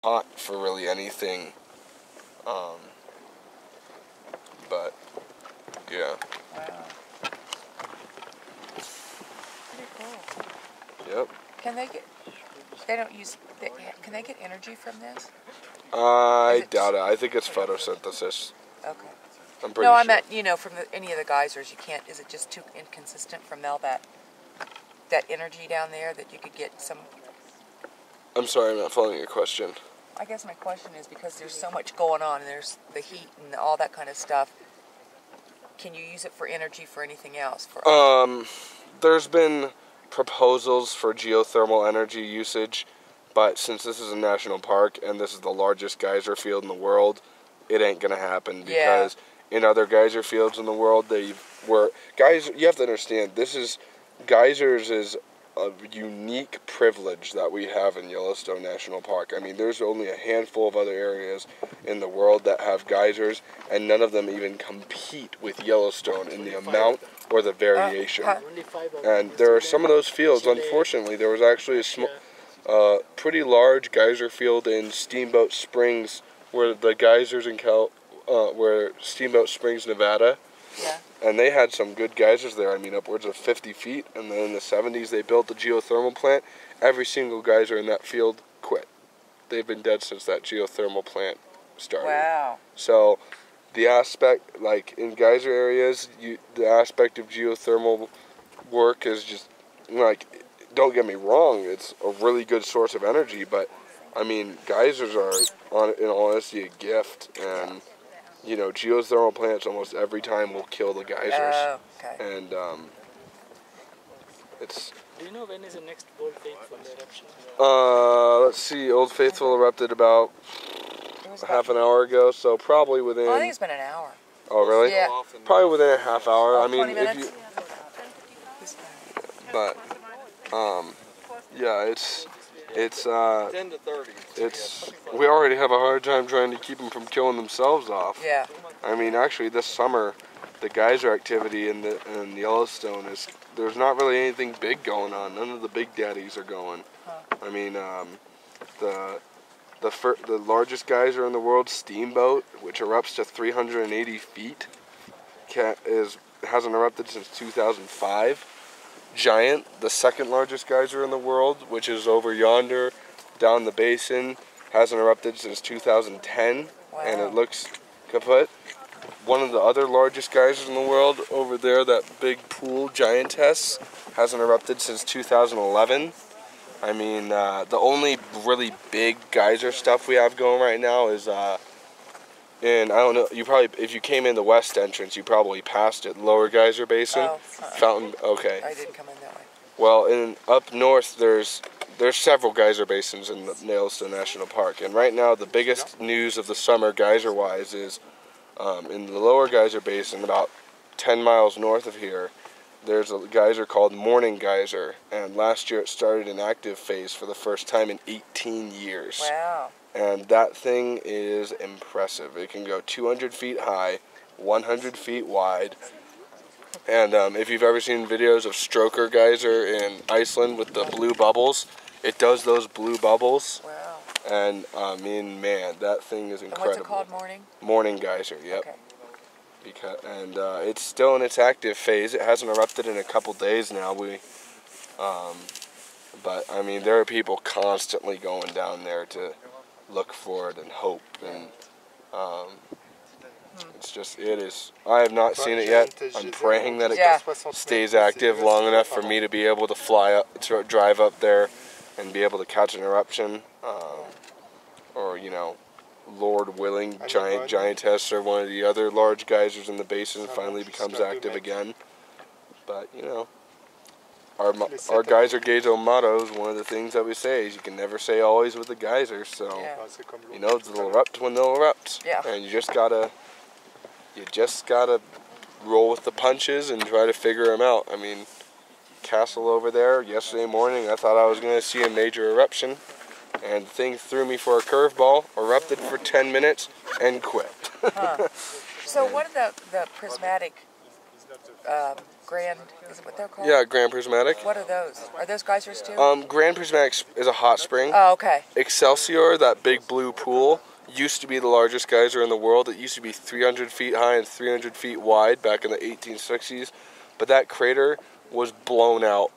hot for really anything. But yeah. Wow. Pretty cool. Yep. Can they get? They don't use. Can they get energy from this? I doubt it. I think it's photosynthesis. Okay. I'm pretty No, sure. I meant, you know, from any of the geysers, you can't. Is it just too inconsistent from all that energy down there that you could get some? I'm sorry, I'm not following your question. I guess my question is, because there's so much going on and there's the heat and all that kind of stuff, can you use it for energy for anything else? There's been proposals for geothermal energy usage, but since this is a national park and this is the largest geyser field in the world, it ain't gonna happen because in other geyser fields in the world, you have to understand, geysers is a unique privilege that we have in Yellowstone National Park. I mean, there's only a handful of other areas in the world that have geysers, and none of them even compete with Yellowstone in the amount or the variation. And there are some of those fields, unfortunately, there was actually a pretty large geyser field in Steamboat Springs, where the geysers where Steamboat Springs, Nevada. Yeah. And they had some good geysers there, I mean, upwards of 50 feet. And then in the 70s, they built the geothermal plant. Every single geyser in that field quit. They've been dead since that geothermal plant started. Wow. So the aspect, like in geyser areas, the aspect of geothermal work is just, like, don't get me wrong, it's a really good source of energy. But, I mean, geysers are, in all honesty, a gift. And you know, geothermal plants almost every time will kill the geysers. Oh, okay. And it's. Do you know when is the next Old Faithful eruption? Let's see. Old Faithful erupted about half an hour ago, so probably within. Oh, I think it's been an hour. Oh, really? Yeah. Probably within a half hour. Oh, I mean, 20 minutes? if you. But, yeah, it's 10 to 30. we already have a hard time trying to keep them from killing themselves off. Yeah. I mean, actually, this summer, the geyser activity in Yellowstone there's not really anything big going on. None of the big daddies are going. Huh. I mean, the largest geyser in the world, Steamboat, which erupts to 380 feet, hasn't erupted since 2005. Giant, the second largest geyser in the world, which is over yonder, down the Basin, hasn't erupted since 2010, Wow. and it looks kaput. One of the other largest geysers in the world, over there, that big pool, Giantess, hasn't erupted since 2011. I mean, the only really big geyser stuff we have going right now is, and I don't know, if you came in the west entrance, you probably passed it, Lower Geyser Basin. Oh, Fountain, okay. I didn't come in that way. Well, up north, there's several geyser basins in the Yellowstone National Park, and right now the biggest news of the summer geyser-wise is in the Lower Geyser Basin, about 10 miles north of here, there's a geyser called Morning Geyser, and last year it started an active phase for the first time in 18 years. Wow. And that thing is impressive. It can go 200 feet high, 100 feet wide. And if you've ever seen videos of Stroker Geyser in Iceland with the blue bubbles, it does those blue bubbles. Wow. And I mean, man, that thing is incredible. And what's it called, Morning? Morning Geyser, yep. Okay. It's still in its active phase. It hasn't erupted in a couple days now. But I mean, there are people constantly going down there to look for it and hope, and it is. I have not seen it yet. I'm praying that it stays active long enough for me to be able to drive up there and be able to catch an eruption, or Lord willing, Giantess or one of the other large geysers in the basin finally becomes active again. But our Geyser Gazo motto is one of the things that we say is you can never say always with the geysers. So they'll erupt when they'll erupt. Yeah. And you just gotta roll with the punches and try to figure them out. I mean, Castle over there yesterday morning, I thought I was gonna see a major eruption, and the thing threw me for a curveball, erupted for 10 minutes, and quit. Huh. So what are the prismatic Grand, is it what they're called? Yeah, Grand Prismatic. What are those? Are those geysers too? Grand Prismatic is a hot spring. Oh, okay. Excelsior, that big blue pool, used to be the largest geyser in the world. It used to be 300 feet high and 300 feet wide back in the 1860s. But that crater was blown out.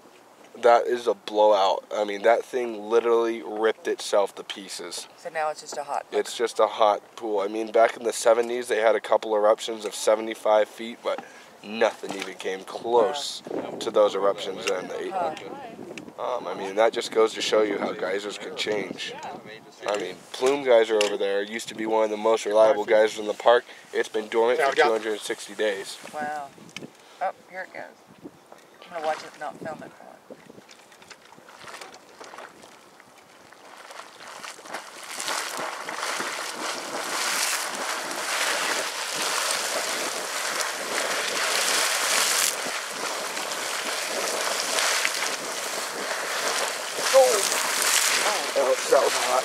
That is a blowout. I mean, that thing literally ripped itself to pieces. So now it's just a hot. It's just a hot pool. I mean, back in the 70s, they had a couple eruptions of 75 feet, but nothing even came close to those eruptions in the 800. I mean, that just goes to show you how geysers can change. I mean, Plume Geyser over there used to be one of the most reliable geysers in the park. It's been dormant for 260 days. Wow. Oh, here it goes. I'm going to watch it, not film it. Oh, that was hot.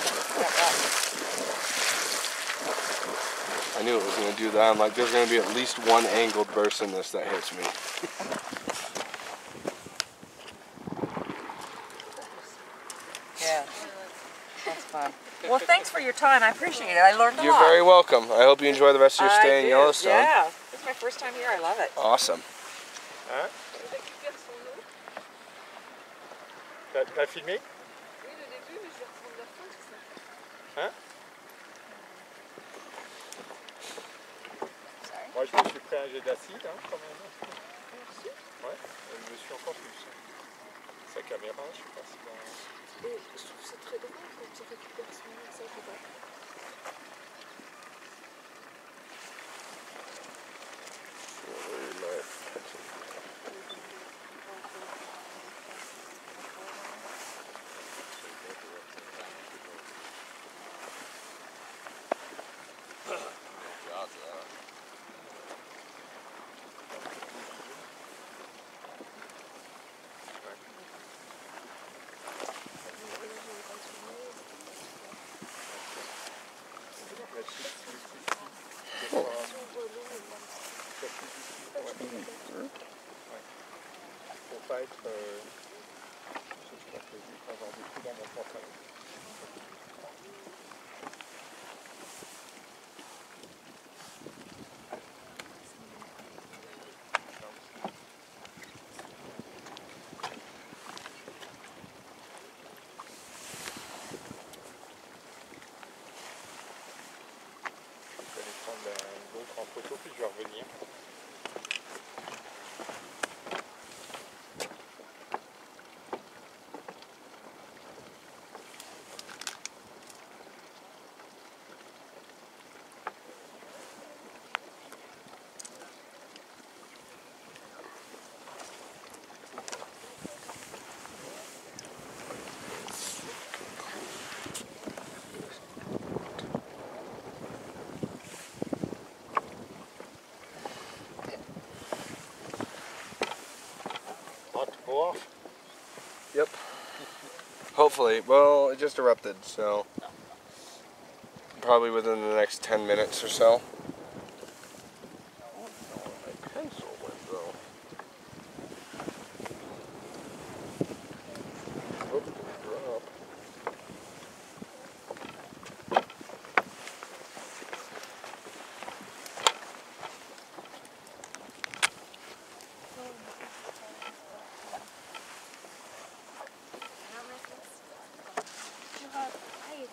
I knew it was going to do that. I'm like, there's going to be at least one angled burst in this that hits me. Yeah, that's fun. Well, thanks for your time. I appreciate it. I learned a lot. You're very welcome. I hope you enjoy the rest of your stay in Yellowstone. Yeah, this is my first time here. I love it. Awesome. Hein? T'as filmé? Hein? Moi je me suis pris un jet d'acide quand même. Merci. Ouais, je me suis encore plus. Sa caméra, je sais pas si là... Je trouve ça très drôle quand il récupère son message ou pas. Faut pas être... je sais pas, faut avoir des coups dans mon pantalon. Je vais aller prendre une autre en photo puis je vais revenir. Off. Yep. Hopefully. Well, it just erupted, so probably within the next 10 minutes or so. My pencil went though. Oops, drop. Du har... Hej.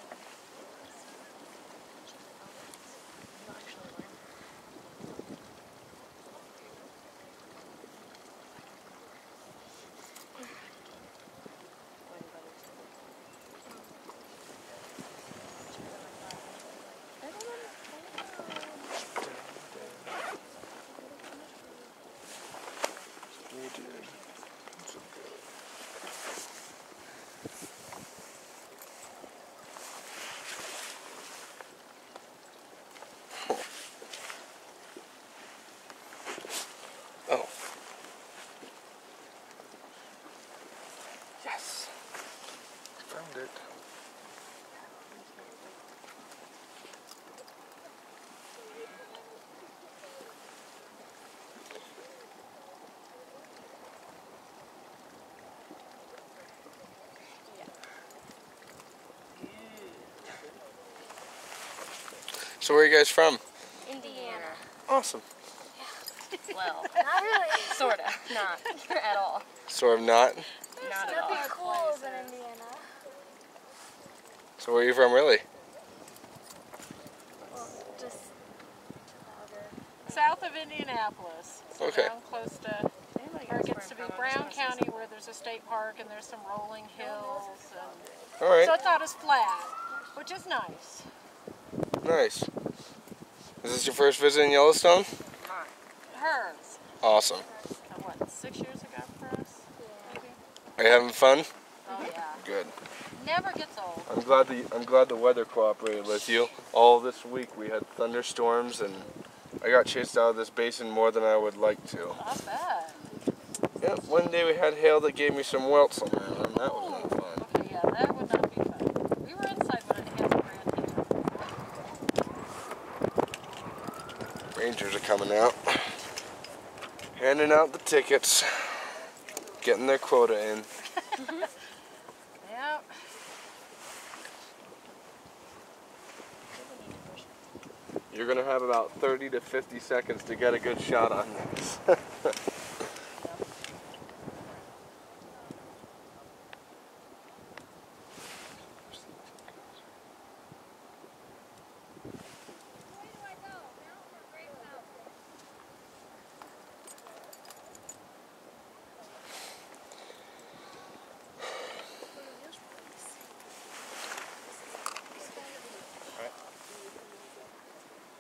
So where are you guys from? Indiana. Awesome. Well, not really. Sorta. Not at all. Sort of not. Not at all. Nothing cool than Indiana. So where are you from really? Well, just south of Indianapolis. So Okay. down close to where it gets to be Brown County, where there's a state park and there's some rolling hills. And All right. so it's not as flat, which is nice. Nice. Is this your first visit in Yellowstone? Hers. Awesome. What, 6 years ago for us? Maybe? Are you having fun? Oh yeah. Good. Never gets old. I'm glad the weather cooperated with you. All this week we had thunderstorms and I got chased out of this basin more than I would like to. Not bad. Yeah, one day we had hail that gave me some welts on my arm. That was not fun. Okay, yeah, that would not be fun. We were inside when it hit the Rangers are coming out, handing out the tickets, getting their quota in. Yep. You're going to have about 30 to 50 seconds to get a good shot on this.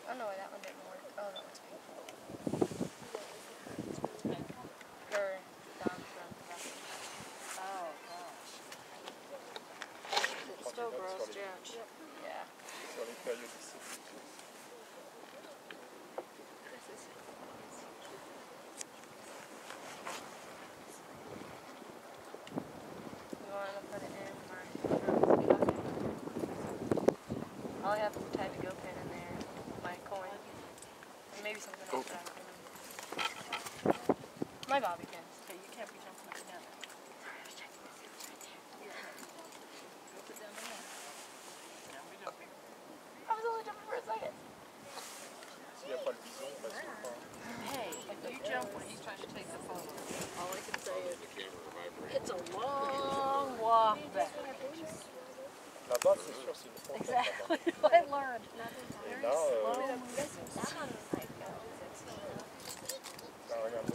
I don't know why that one didn't work. Oh, that one's painful. Or down from Oh gosh. It's still gross, yeah. Yeah. Sur les périodes ici. You want to put it in my I'll have to type a go pin in there, my coin, and maybe something else that I don't know. My bobby pins. Okay, you can't be jumping up and down. Put them in there. No, we don't. I was only jumping for a second. S'il n'y a pas le bison, on passe au pas. Hey, if you jump when he's trying to take the photo, all I can say is it's a long walk back. Là-bas, c'est sûr, c'est une fontaine. Exactly what I learned. Et là, regarde.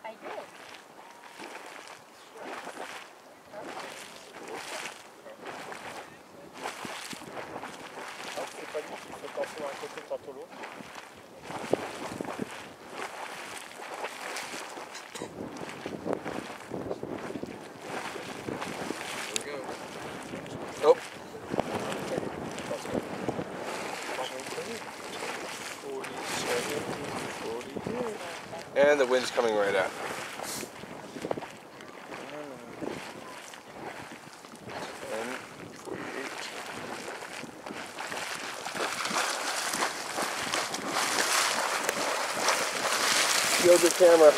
I did. Ah, c'est pas lui qui fait tantôt un côté, tantôt l'autre. Nope. And the wind's coming right at me. Shield your camera.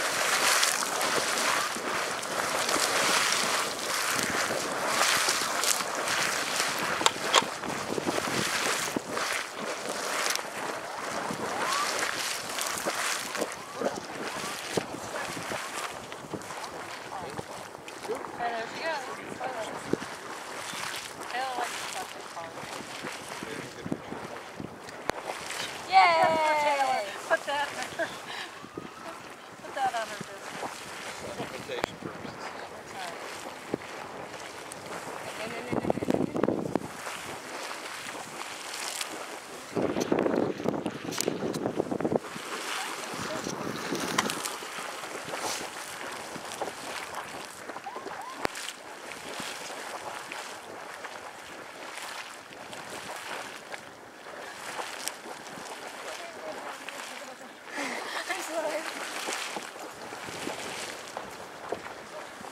And there she goes. Taylor likes to touch his car. Yay! Put that on her business. Invitation purposes. That's all right.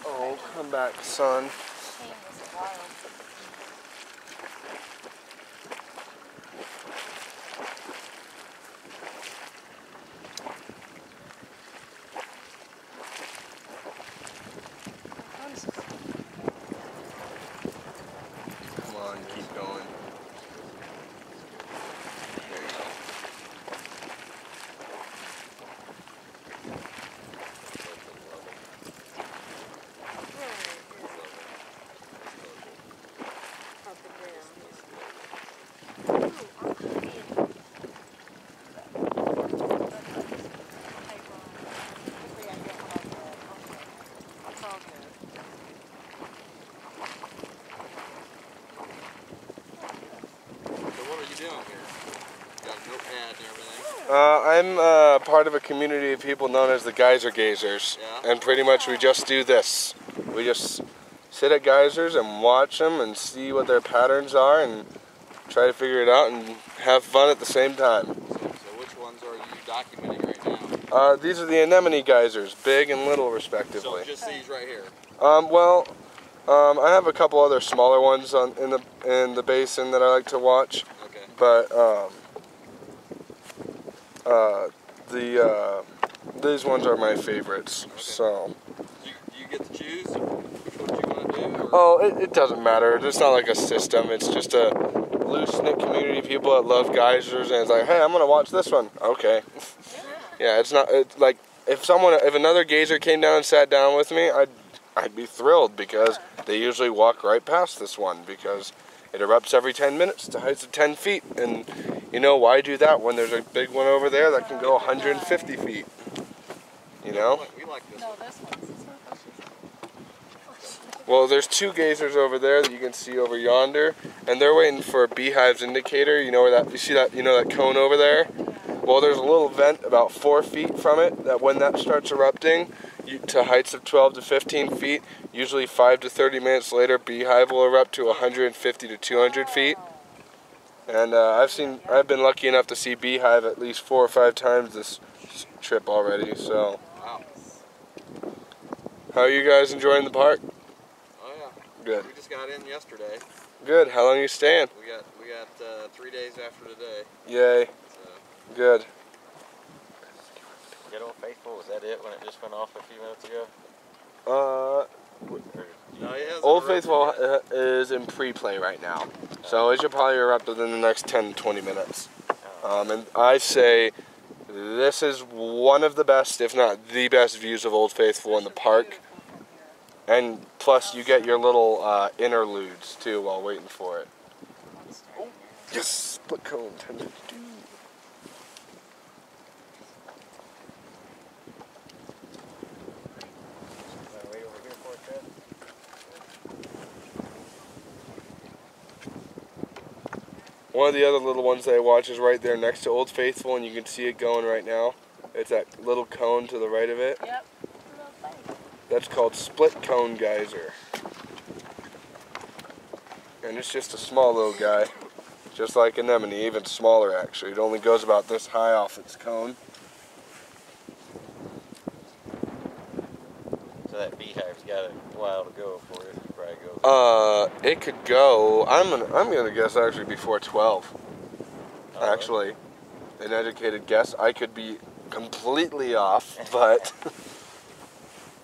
Oh, come back, son. I'm part of a community of people known as the Geyser Gazers, and pretty much we just do this. We just sit at geysers and watch them and see what their patterns are and try to figure it out and have fun at the same time. So which ones are you documenting right now? These are the Anemone Geysers, big and little respectively. So just these right here? I have a couple other smaller ones in the basin that I like to watch, Okay. but these ones are my favorites. Okay. So. Do you get to choose which ones you want to do? Or? Oh, it doesn't matter. It's not like a system. It's just a loose-knit community of people that love geysers, and it's like, hey, I'm gonna watch this one. Okay. Yeah, it's not. It's like if another geyser came down and sat down with me, I'd be thrilled because they usually walk right past this one because it erupts every 10 minutes to heights of 10 feet, and you know why do that when there's a big one over there that can go 150 feet? You know? We like this one. this one's. Well, there's two geysers over there that you can see over yonder, and they're waiting for a beehive's indicator. You know where that? You see that? You know that cone over there? Well, there's a little vent about 4 feet from it that when that starts erupting to heights of 12 to 15 feet, usually 5 to 30 minutes later, beehive will erupt to 150 to 200 feet. And I've been lucky enough to see beehive at least 4 or 5 times this trip already. So, Wow. how are you guys enjoying the park? Oh yeah. Good. We just got in yesterday. Good. How long are you staying? We got 3 days after today. Yay. So. Good. Good Old Faithful, was that it when it just went off a few minutes ago? No, it hasn't Old erupted Faithful yet. is in pre-play right now, so it should probably erupt within the next 10 to 20 minutes. And I say this is one of the best, if not the best, views of Old Faithful in the park. And plus, you get your little interludes too while waiting for it. Oh, yes, split cone. Wait over here for it, Ted? One of the other little ones that I watch is right there next to Old Faithful, and you can see it going right now. It's that little cone to the right of it. Yep. That's called Split Cone Geyser. And it's just a small little guy. Just like Anemone, even smaller actually. It only goes about this high off its cone. So that beehive's got a while to go before it probably goes. It could go, I'm gonna guess actually before 12. Actually. An educated guess. I could be completely off, but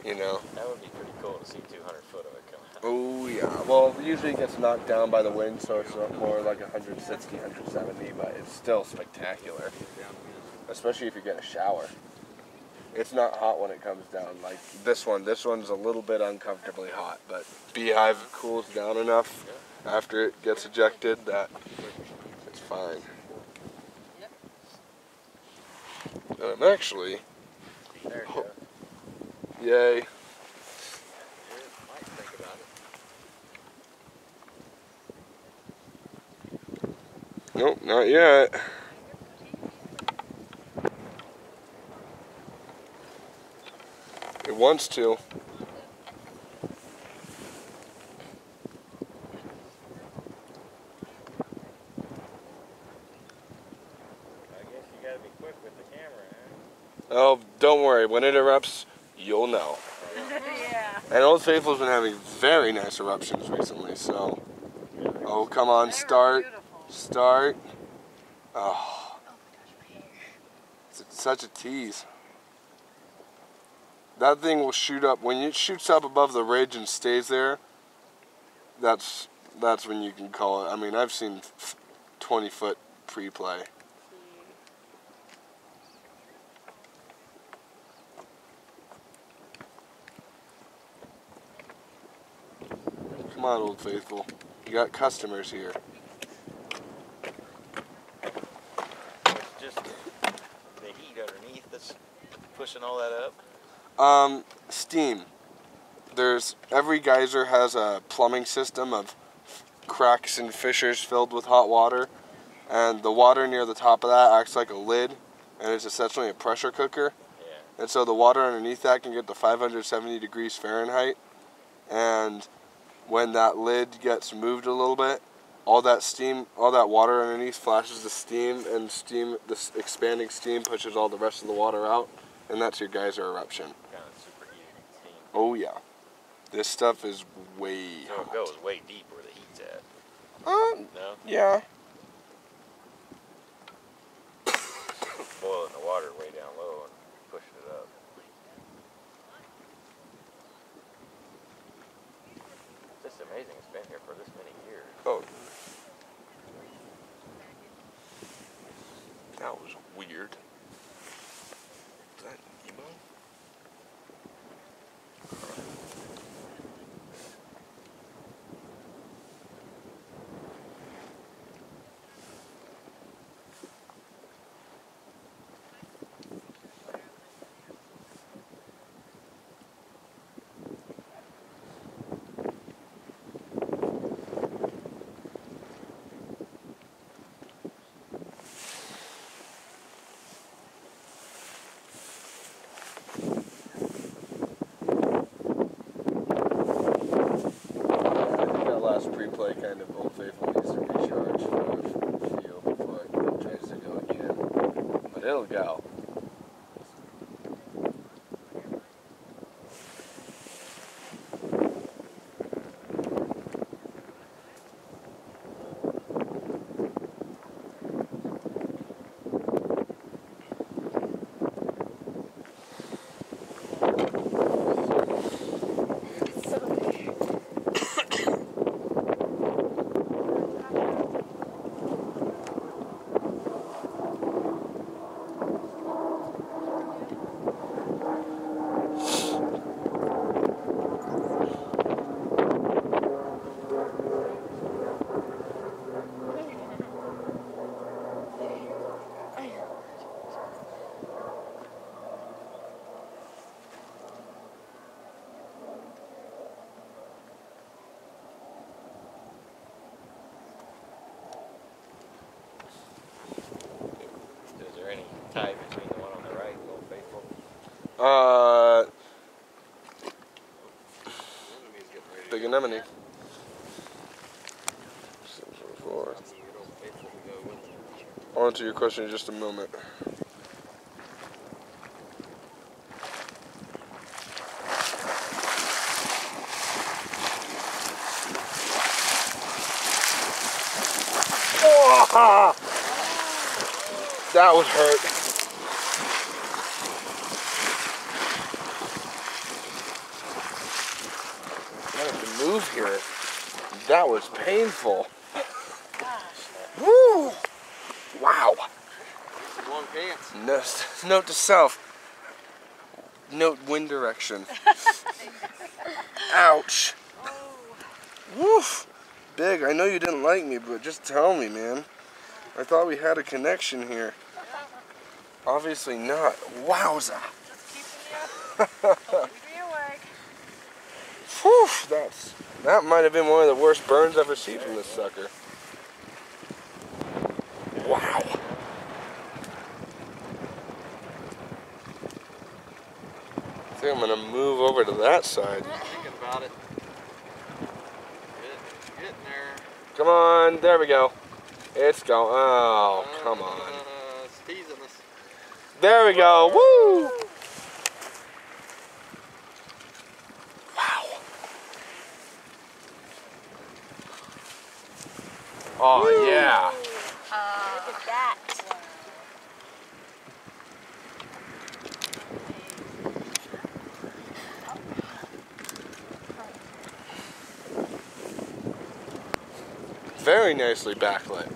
you know. That would be pretty cool to see 200 foot of it come out. Oh yeah. Well, usually it gets knocked down by the wind, so it's more like 160, 170, but it's still spectacular. Especially if you get a shower. It's not hot when it comes down like this one. This one's a little bit uncomfortably hot, but beehive cools down enough after it gets ejected that it's fine. I'm actually, There you go. yay. Might think about it. Nope, not yet. It wants to. I guess you gotta be quick with the camera, huh? Oh, don't worry. When it erupts, you'll know. Yeah. And Old Faithful's been having very nice eruptions recently, so. Oh, come on, start. Start. Oh. It's such a tease. That thing will shoot up. When it shoots up above the ridge and stays there, that's when you can call it. I mean, I've seen 20-foot pre-play. Come on, Old Faithful. You got customers here. It's just the heat underneath that's pushing all that up. Steam. Every geyser has a plumbing system of cracks and fissures filled with hot water, and the water near the top of that acts like a lid, and it's essentially a pressure cooker. Yeah. And so the water underneath that can get to 570 degrees Fahrenheit. And when that lid gets moved a little bit, all that steam, all that water underneath flashes to steam, and this expanding steam pushes all the rest of the water out, and that's your geyser eruption. Kind of superheated steam. Oh yeah. This stuff is way So hot. it goes way deep where the heat's at. No? Yeah. Boiling the water way down low and pushing it up. It's just amazing it's been here for this many years. Oh. That was weird. Is that emo? Pre-play kind of Old Faithful needs to recharge for a few before it tries to go again. But it'll go. Is there any tie between the one on the right and Old Faithful? Big anemone. I'll answer your question in just a moment. Oh! That would hurt. I have to move here. That was painful. Woo! Wow. Long pants. Note to self. Note wind direction. Ouch. Woof. Big, I know you didn't like me, but just tell me, man. I thought we had a connection here. Obviously not. Wowza. Whew, that might have been one of the worst burns I've received from this sucker. Wow. I think I'm gonna move over to that side. Thinking about it. Getting there. Come on, there we go. It's going. Oh, come on. It's teasing us. There we go. Woo! Wow. Oh, woo. Yeah. Look at that. Very nicely backlit.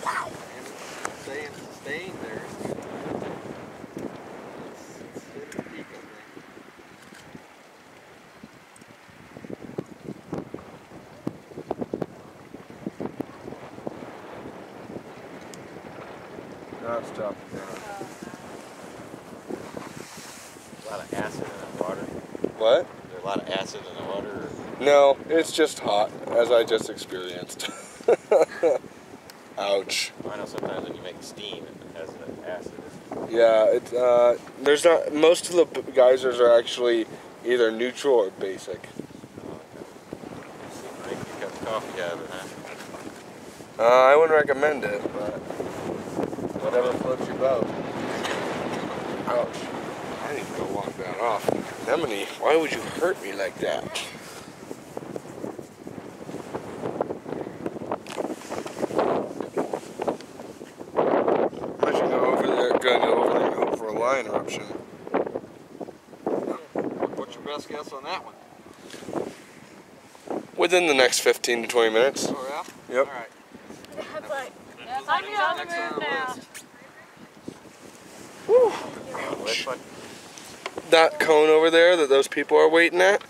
Wow. And staying sustained there. It's hitting the peak up there. not stopping now. A lot of acid in the water. What? Is there a lot of acid in the water? Or? No, it's just hot, as I just experienced. Ouch. I know sometimes when you make steam, it has an acid. Yeah, it's there's not. Most of the geysers are actually either neutral or basic. Make you a cup of coffee out of it, huh? I wouldn't recommend it, but whatever floats your boat. Ouch. I need to go walk that off. Anemone, why would you hurt me like that? I should go over there and hope for a line eruption. What's your best guess on that one? Within the next 15 to 20 minutes. Oh, yeah? Yep. All right. That's like, I'm on the move now. Whew. Which one? That cone over there that those people are waiting at,